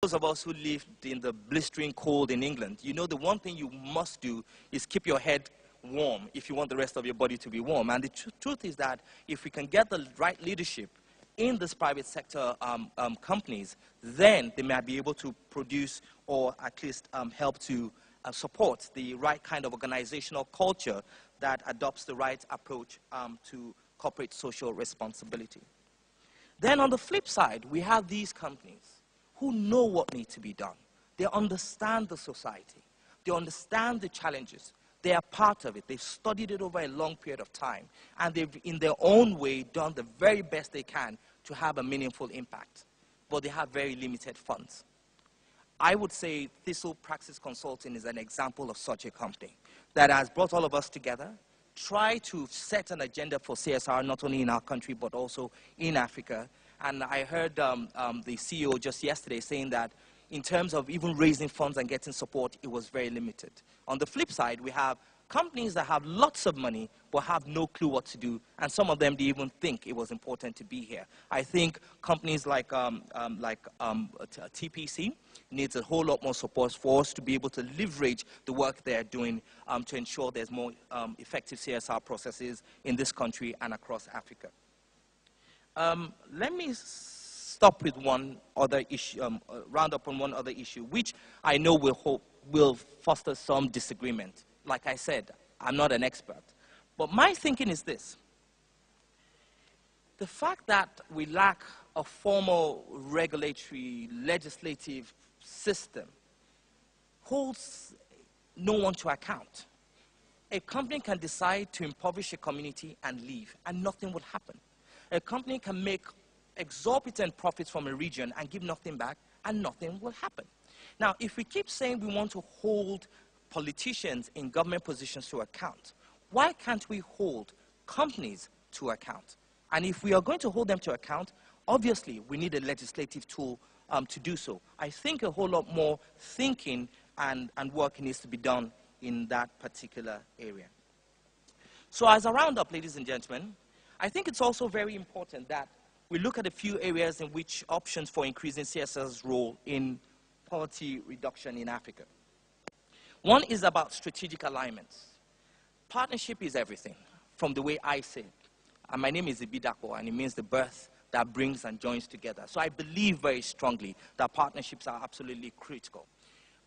those of us who lived in the blistering cold in England, you know the one thing you must do is keep your head warm if you want the rest of your body to be warm. And the truth is that if we can get the right leadership in this private sector companies, then they might be able to produce or at least help to support the right kind of organizational culture that adopts the right approach to corporate social responsibility. Then on the flip side, we have these companies who know what needs to be done. They understand the society. They understand the challenges. They are part of it. They've studied it over a long period of time. And they've, in their own way, done the very best they can to have a meaningful impact. But they have very limited funds. I would say Thistle Praxis Consulting is an example of such a company that has brought all of us together, try to set an agenda for CSR, not only in our country, but also in Africa. And I heard the CEO just yesterday saying that in terms of even raising funds and getting support, it was very limited. On the flip side, we have companies that have lots of money but have no clue what to do, and some of them didn't even think it was important to be here. I think companies like TPC needs a whole lot more support for us to be able to leverage the work they're doing to ensure there's more effective CSR processes in this country and across Africa. Let me stop with one other issue, round up on one other issue, which I know will foster some disagreement. Like I said, I'm not an expert. But my thinking is this. The fact that we lack a formal regulatory, legislative system holds no one to account. A company can decide to impoverish a community and leave, and nothing will happen. A company can make exorbitant profits from a region and give nothing back, and nothing will happen. Now, if we keep saying we want to hold politicians in government positions to account, why can't we hold companies to account? And if we are going to hold them to account, obviously we need a legislative tool to do so. I think a whole lot more thinking and work needs to be done in that particular area. So as a roundup, ladies and gentlemen, I think it's also very important that we look at a few areas in which options for increasing CSR's role in poverty reduction in Africa. One is about strategic alignments. Partnership is everything, from the way I say it. And my name is Dapo, and it means the birth that brings and joins together. So I believe very strongly that partnerships are absolutely critical.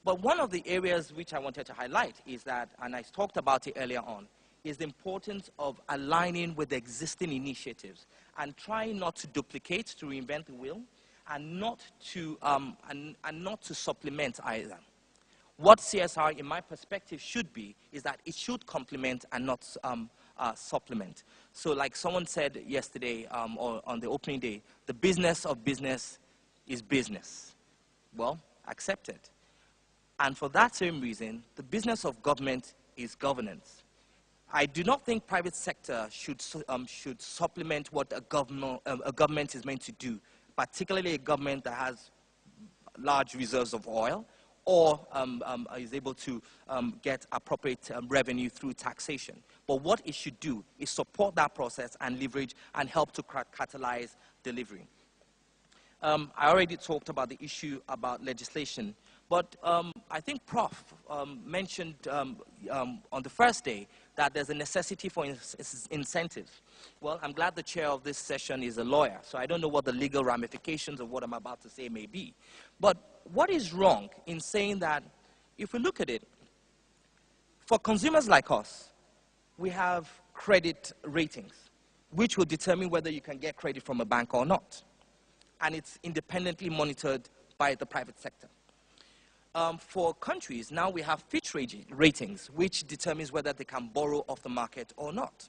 But one of the areas which I wanted to highlight is that, and I talked about it earlier on, is the importance of aligning with existing initiatives and trying not to duplicate, to reinvent the wheel, and not to supplement either. What CSR, in my perspective, should be is that it should complement and not supplement. So like someone said yesterday or on the opening day, the business of business is business. Well, accept it. And for that same reason, the business of government is governance. I do not think private sector should supplement what a government is meant to do, particularly a government that has large reserves of oil or is able to get appropriate revenue through taxation. But what it should do is support that process and leverage and help to catalyze delivery. I already talked about the issue about legislation, but I think Prof mentioned on the first day that there's a necessity for incentives. Well, I'm glad the chair of this session is a lawyer, so I don't know what the legal ramifications of what I'm about to say may be. But what is wrong in saying that, if we look at it, for consumers like us, we have credit ratings, which will determine whether you can get credit from a bank or not. And it's independently monitored by the private sector. For countries, now we have Fitch ratings, which determines whether they can borrow off the market or not.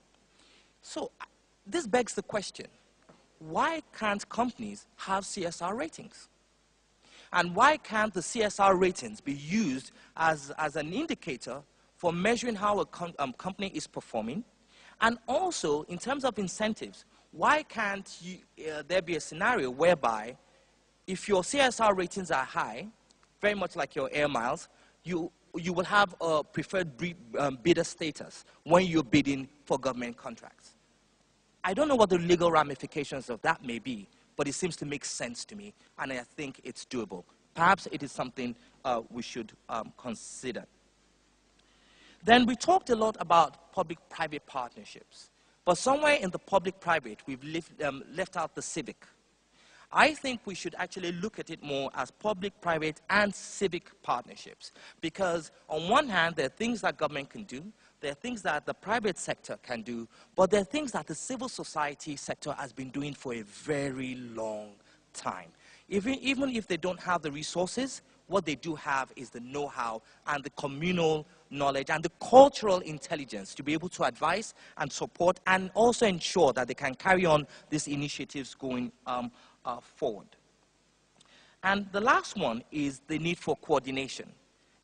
So this begs the question, why can't companies have CSR ratings? And why can't the CSR ratings be used as an indicator for measuring how a company is performing? And also, in terms of incentives, why can't there be a scenario whereby if your CSR ratings are high, very much like your air miles, you will have a preferred bidder status when you're bidding for government contracts. I don't know what the legal ramifications of that may be, but it seems to make sense to me, and I think it's doable. Perhaps it is something we should consider. Then we talked a lot about public-private partnerships. But somewhere in the public-private, we've left out the civic. I think we should actually look at it more as public-private and civic partnerships. Because on one hand, there are things that government can do, there are things that the private sector can do, but there are things that the civil society sector has been doing for a very long time. Even if they don't have the resources, what they do have is the know-how and the communal knowledge and the cultural intelligence to be able to advise and support and also ensure that they can carry on these initiatives going forward. And the last one is the need for coordination.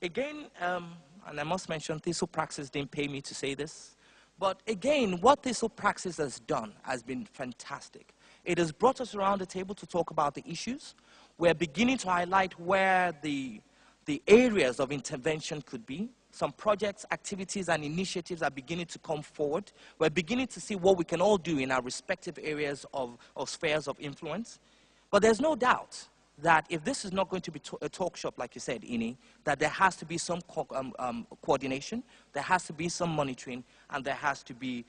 Again, and I must mention, Thistle Praxis didn't pay me to say this, but again, what Thistle Praxis has done has been fantastic. It has brought us around the table to talk about the issues. We're beginning to highlight where the areas of intervention could be. Some projects, activities, and initiatives are beginning to come forward. We're beginning to see what we can all do in our respective areas of spheres of influence. But there's no doubt that if this is not going to be a talk shop, like you said, Ini, that there has to be some coordination, there has to be some monitoring, and there has to be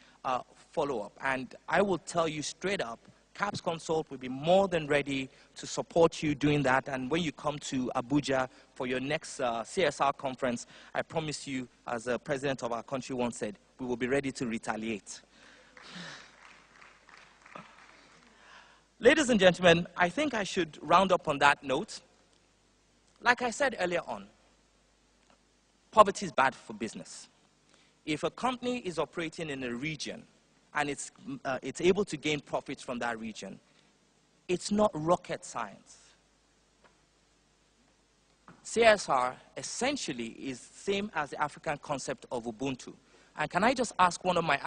follow-up. And I will tell you straight up, CAPS Consult will be more than ready to support you doing that. And when you come to Abuja for your next CSR conference, I promise you, as the president of our country once said, we will be ready to retaliate. Ladies and gentlemen, I think I should round up on that note. Like I said earlier on, poverty is bad for business. If a company is operating in a region and it's able to gain profits from that region, it's not rocket science. CSR essentially is the same as the African concept of Ubuntu. And can I just ask one of my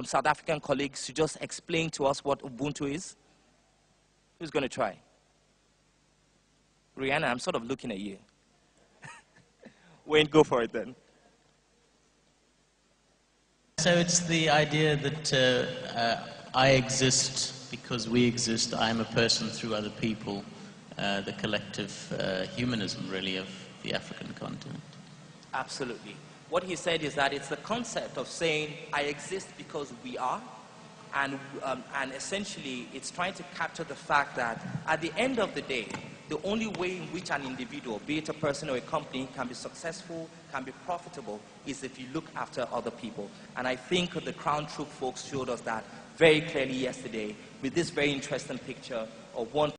South African colleagues to just explain to us what Ubuntu is? Who's going to try? Rihanna, I'm sort of looking at you. Wayne, go for it then. So it's the idea that I exist because we exist. I'm a person through other people, the collective humanism, really, of the African continent. Absolutely. What he said is that it's the concept of saying, I exist because we are, and essentially it's trying to capture the fact that at the end of the day, the only way in which an individual, be it a person or a company, can be successful, can be profitable, is if you look after other people. And I think the Crown Troop folks showed us that very clearly yesterday with this very interesting picture of one